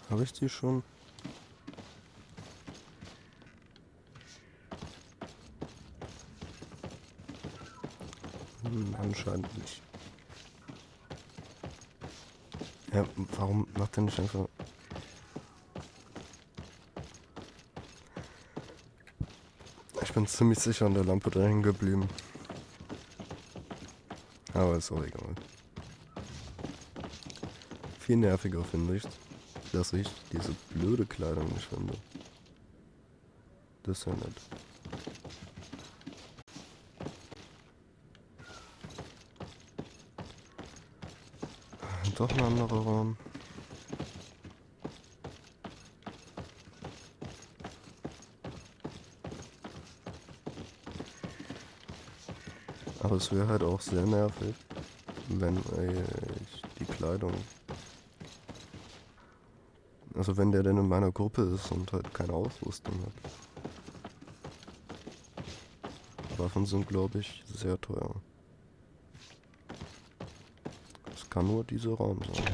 Habe ich die schon? Anscheinend nicht. Ja, warum macht er nicht einfach... Ich bin ziemlich sicher an der Lampe da hängen geblieben. Aber ist auch egal. Viel nerviger finde ich, dass ich diese blöde Kleidung nicht finde. Das ist ja nett. Doch ein anderer Raum. Aber es wäre halt auch sehr nervig, wenn ich die Kleidung... Also wenn der denn in meiner Gruppe ist und halt keine Ausrüstung hat. Waffen sind, glaube ich, sehr teuer. Es kann nur dieser Raum sein.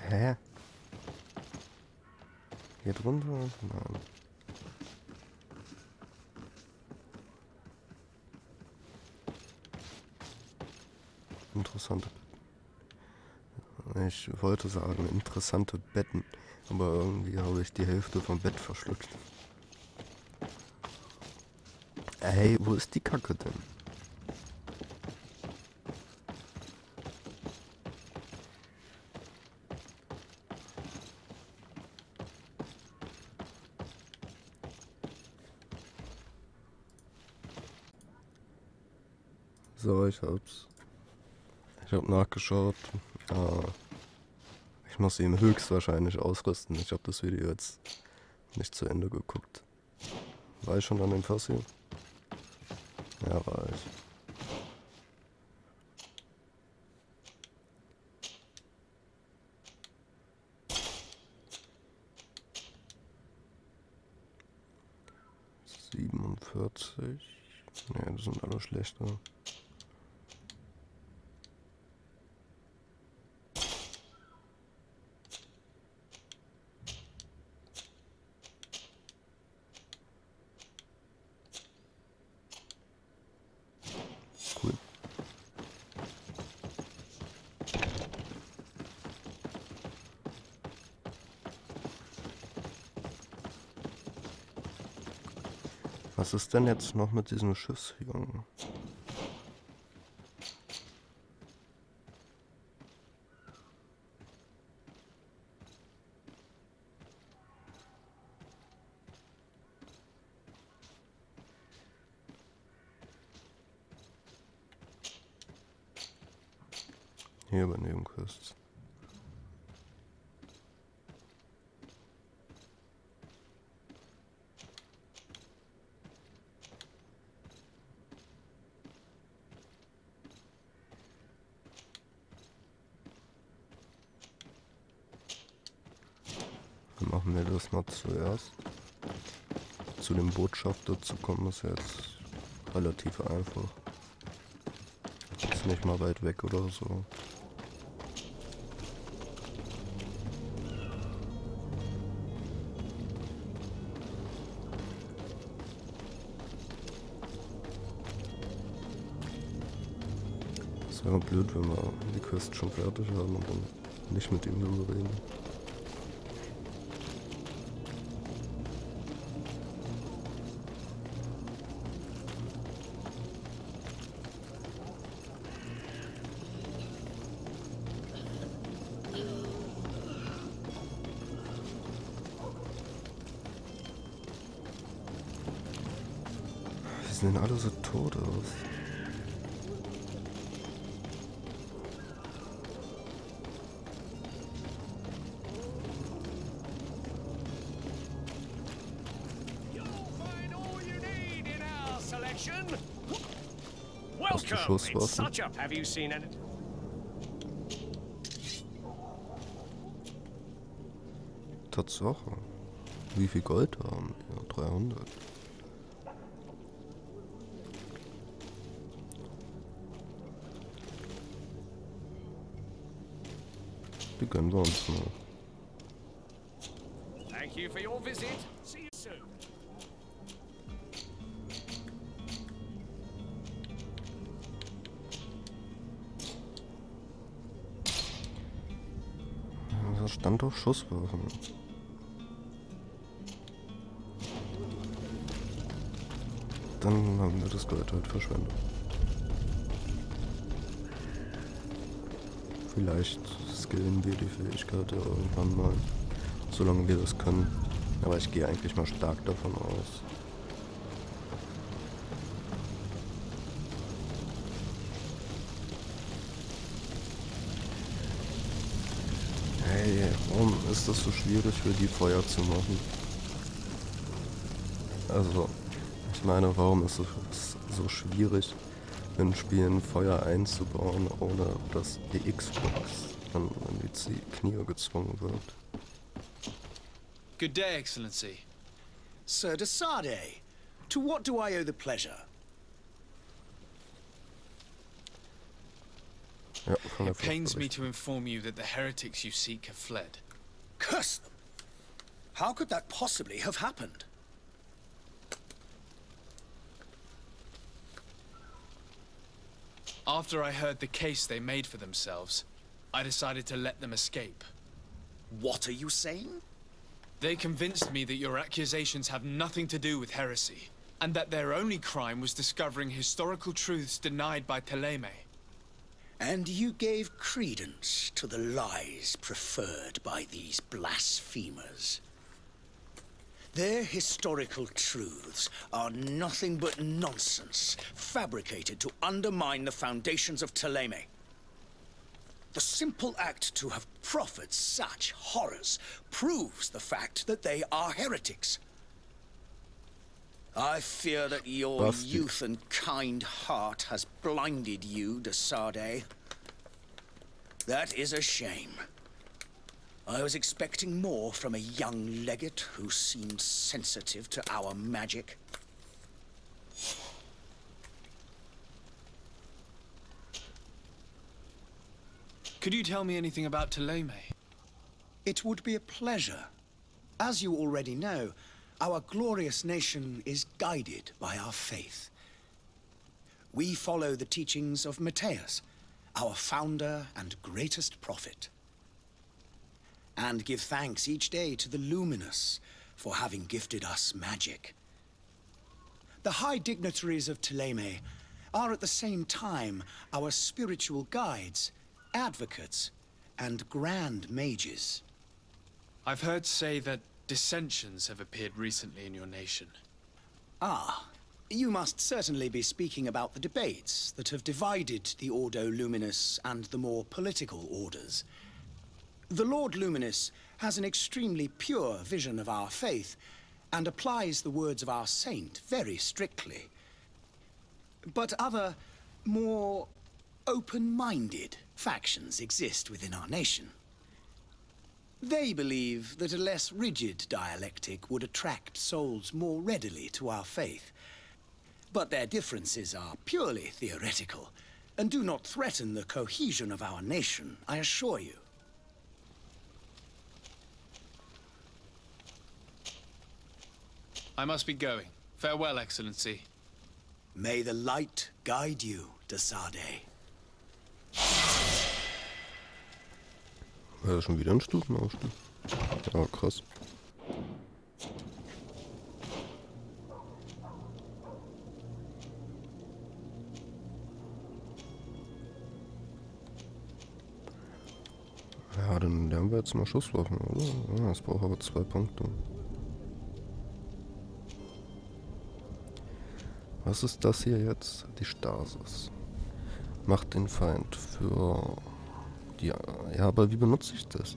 Hä? Hier drunter? Nein. Interessante. Ich wollte sagen, interessante Betten. Aber irgendwie habe ich die Hälfte vom Bett verschluckt. Ey, wo ist die Kacke denn? So, ich hab's. Ich hab nachgeschaut. Ich muss ihn höchstwahrscheinlich ausrüsten. Ich habe das Video jetzt nicht zu Ende geguckt. War ich schon an dem Fass hier? Ja, war ich. ...47. Ne, das sind alle schlechter. Cool. Was ist denn jetzt noch mit diesem Schiffsjungen? Hier bei Nebenquests. Dann machen wir das mal zuerst. Zu dem Botschafter zu kommen ist jetzt relativ einfach. Ist nicht mal weit weg oder so. Es wäre blöd, wenn wir die Quest schon fertig haben und dann nicht mit ihm drüber reden. Die sehen alle so tot aus. Hast du Schusswaffen? Tatsache. Wie viel Gold haben wir? 300. Die gönnen wir uns mal. Thank you for your visit. See you soon. Da stand doch Schusswaffen. Dann haben wir das Geld halt verschwendet. Vielleicht skillen wir die Fähigkeit ja irgendwann mal, solange wir das können. Aber ich gehe eigentlich mal stark davon aus. Hey, warum ist das so schwierig für die Feuer zu machen? Also, ich meine, warum ist es so schwierig, in Spielen Feuer einzubauen, ohne dass die Xbox dann in die Knie gezwungen wird? Good day, Excellency. Sir Desade, to what do I owe the pleasure? Ja, von der It pains me Flucht. to inform you that the heretics you seek have fled. Curse them! How could that possibly have happened? After I heard the case they made for themselves, I decided to let them escape. What are you saying? They convinced me that your accusations have nothing to do with heresy, and that their only crime was discovering historical truths denied by Ptolemy. And you gave credence to the lies preferred by these blasphemers. Their historical truths are nothing but nonsense, fabricated to undermine the foundations of Ptolemy. The simple act to have proffered such horrors proves the fact that they are heretics. I fear that your Bastard. youth and kind heart has blinded you, Desade. That is a shame. I was expecting more from a young legate who seemed sensitive to our magic. Could you tell me anything about Ptolemy? It would be a pleasure. As you already know, our glorious nation is guided by our faith. We follow the teachings of Matthias, our founder and greatest prophet, and give thanks each day to the Luminous for having gifted us magic. The high dignitaries of Ptolemy are at the same time our spiritual guides, advocates, and grand mages. I've heard say that dissensions have appeared recently in your nation. Ah, you must certainly be speaking about the debates that have divided the Ordo Luminous and the more political orders. The Lord Luminous has an extremely pure vision of our faith and applies the words of our saint very strictly. But other, more open-minded factions exist within our nation. They believe that a less rigid dialectic would attract souls more readily to our faith. But their differences are purely theoretical and do not threaten the cohesion of our nation, I assure you. I must be going. Farewell, Excellency. May the light guide you, Desade. War das schon wieder ein Stufenaufstieg? Ja, krass. Ja, dann lernen wir jetzt mal Schusswaffen, oder? Ja, das braucht aber 2 Punkte. Was ist das hier jetzt? Die Stasis. Macht den Feind für die... Ja, aber wie benutze ich das?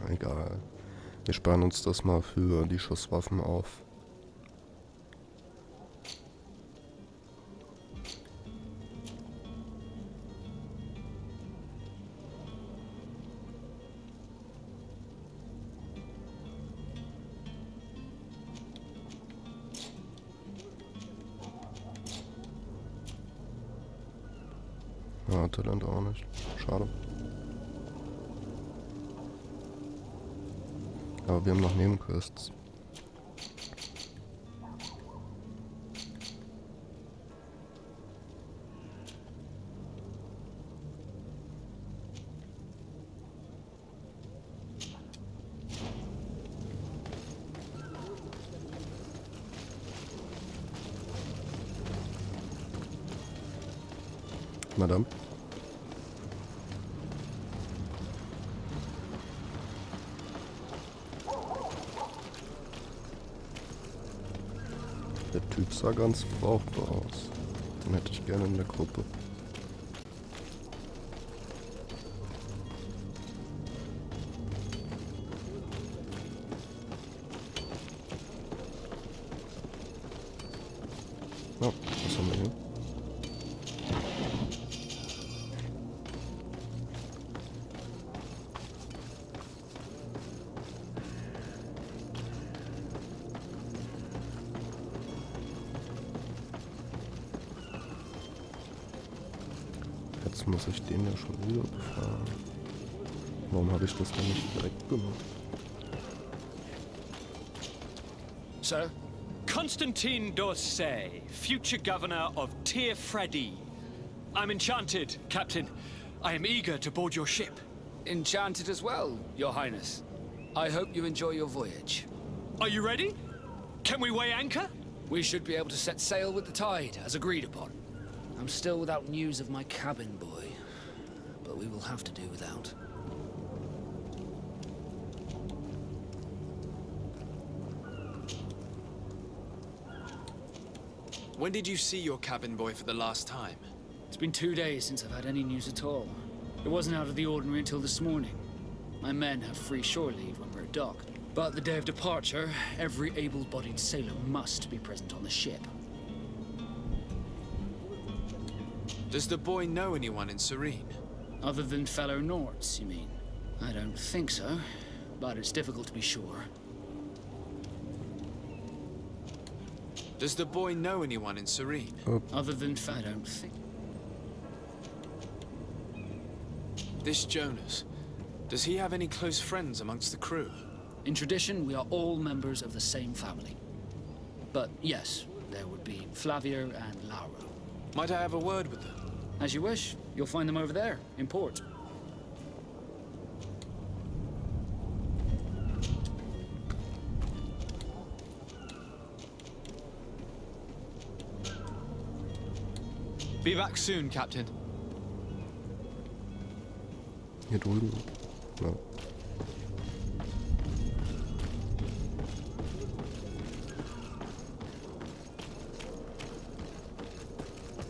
Egal. Wir sparen uns das mal für die Schusswaffen auf. Ja, Talent auch nicht. Schade. Aber wir haben noch Nebenquests. Madame. Der Typ sah ganz brauchbar aus. Den hätte ich gerne in der Gruppe. Oh, was haben wir hier? Jetzt muss ich den ja schon wieder befragen. Warum habe ich das denn nicht direkt gemacht? Sir? Constantine d'Orsay, future governor of Tir Freddy. I'm enchanted, Captain. I am eager to board your ship. Enchanted as well, Your Highness. I hope you enjoy your voyage. Are you ready? Can we weigh anchor? We should be able to set sail with the tide, as agreed upon. I'm still without news of my cabin boy, but we will have to do without. When did you see your cabin boy for the last time? It's been 2 days since I've had any news at all. It wasn't out of the ordinary until this morning. My men have free shore leave when we're docked. But the day of departure, every able-bodied sailor must be present on the ship. Does the boy know anyone in Serene? Other than fellow Nords, you mean? I don't think so, but it's difficult to be sure. Does the boy know anyone in Serene? Other than I don't think. This Jonas, does he have any close friends amongst the crew? In tradition, we are all members of the same family. But yes, there would be Flavio and Lauro. Might I have a word with them? As you wish. You'll find them over there, in port. Be back soon, Captain. Hier drüben. Ja.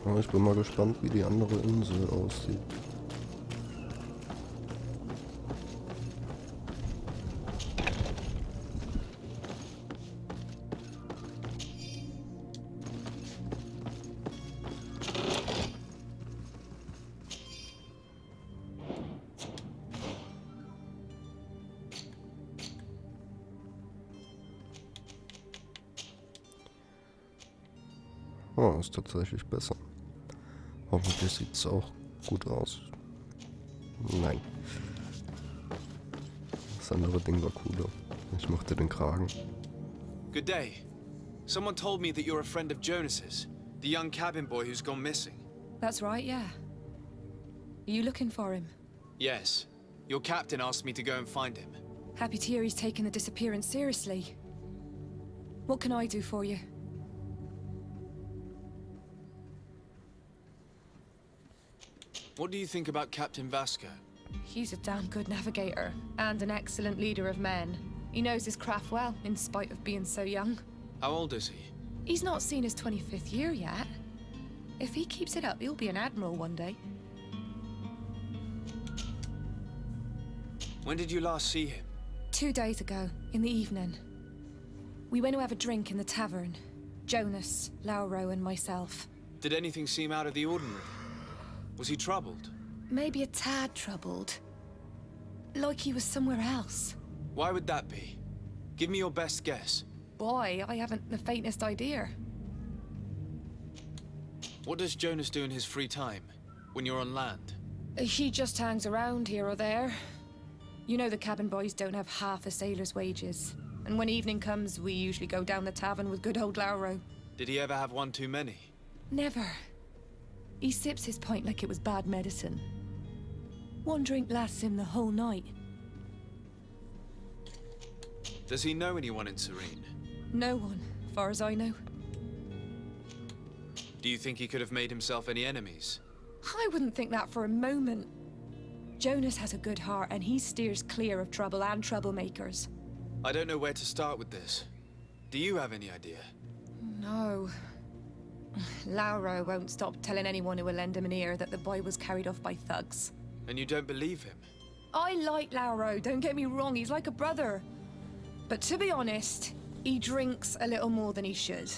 Aber ich bin mal gespannt, wie die andere Insel aussieht. Oh, ist tatsächlich besser. Hoffentlich sieht es auch gut aus. Nein. Das andere Ding war cooler. Ich mochte den Kragen. Good day. Someone told me that you're a friend of Jonas's, the young cabin boy who's gone missing. That's right, yeah. Are you looking for him? Yes. Your captain asked me to go and find him. Happy to hear he's taken the disappearance seriously. What can I do for you? What do you think about Captain Vasco? He's a damn good navigator, and an excellent leader of men. He knows his craft well, in spite of being so young. How old is he? He's not seen his 25th year yet. If he keeps it up, he'll be an admiral one day. When did you last see him? 2 days ago, in the evening. We went to have a drink in the tavern. Jonas, Lauro, and myself. Did anything seem out of the ordinary? Was he troubled? Maybe a tad troubled. Like he was somewhere else. Why would that be? Give me your best guess. Boy, I haven't the faintest idea. What does Jonas do in his free time, when you're on land? He just hangs around here or there. You know the cabin boys don't have half a sailor's wages. And when evening comes, we usually go down the tavern with good old Lauro. Did he ever have one too many? Never. He sips his pint like it was bad medicine. One drink lasts him the whole night. Does he know anyone in Serene? No one, far as I know. Do you think he could have made himself any enemies? I wouldn't think that for a moment. Jonas has a good heart and he steers clear of trouble and troublemakers. I don't know where to start with this. Do you have any idea? No. Lauro won't stop telling anyone who will lend him an ear that the boy was carried off by thugs. And you don't believe him? I like Lauro, don't get me wrong, he's like a brother. But to be honest, he drinks a little more than he should.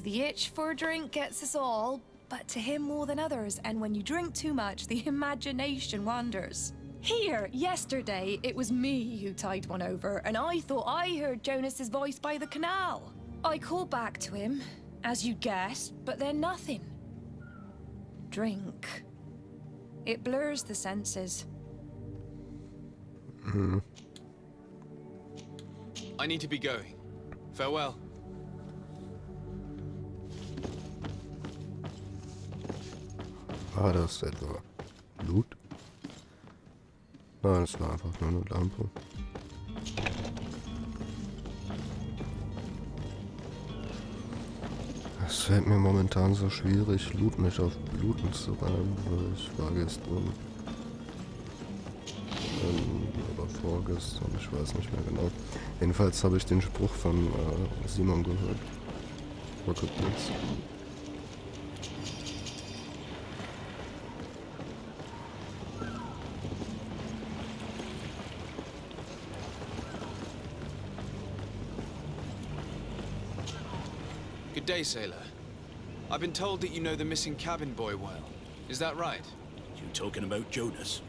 The itch for a drink gets us all, but to him more than others, and when you drink too much, the imagination wanders. Here, yesterday, it was me who tied one over, and I thought I heard Jonas's voice by the canal. I called back to him, as you guessed, but then nothing. Drink. It blurs the senses. I need to be going. Farewell. War das etwa Blut? Nein, es war einfach nur eine Lampe. Es fällt mir momentan so schwierig, Loot nicht auf Bluten zu reimen, weil ich war gestern oder vorgestern, ich weiß nicht mehr genau. Jedenfalls habe ich den Spruch von Simon gehört. Rocket Blitz. Good day, sailor. I've been told that you know the missing cabin boy well. Is that right? You talking about Jonas?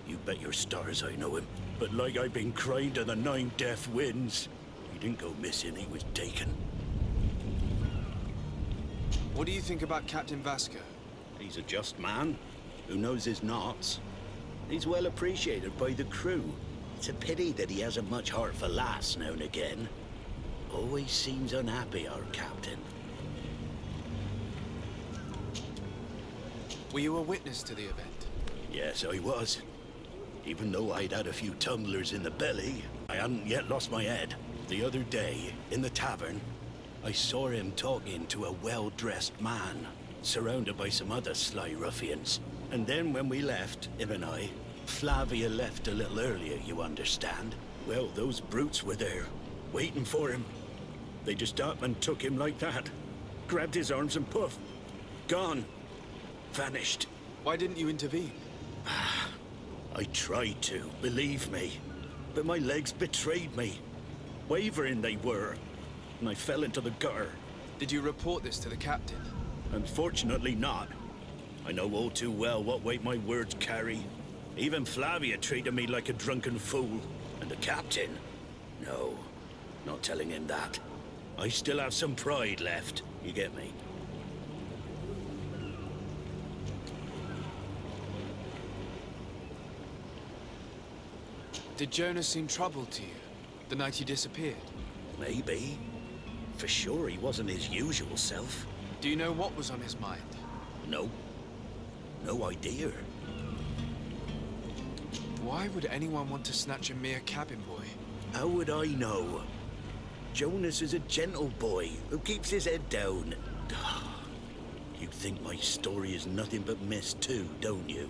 You bet your stars I know him. But like I've been crying to the 9 death winds, he didn't go missing, he was taken. What do you think about Captain Vasco? He's a just man who knows his knots. He's well appreciated by the crew. It's a pity that he hasn't much heart for lass now and again. Always seems unhappy, our captain. Were you a witness to the event? Yes, I was. Even though I'd had a few tumblers in the belly, I hadn't yet lost my head. The other day, in the tavern, I saw him talking to a well-dressed man, surrounded by some other sly ruffians. And then when we left, him and I, Flavia left a little earlier, you understand. Well, those brutes were there, waiting for him. They just up and took him like that. Grabbed his arms and poof. Gone. Vanished. Why didn't you intervene? I tried to, believe me. But my legs betrayed me. Wavering they were. And I fell into the gutter. Did you report this to the captain? Unfortunately not. I know all too well what weight my words carry. Even Flavia treated me like a drunken fool. And the captain? No, not telling him that. I still have some pride left, you get me? Did Jonas seem troubled to you, the night he disappeared? Maybe. For sure he wasn't his usual self. Do you know what was on his mind? No. No idea. Why would anyone want to snatch a mere cabin boy? How would I know? Jonas is a gentle boy who keeps his head down. You think my story is nothing but mist too, don't you?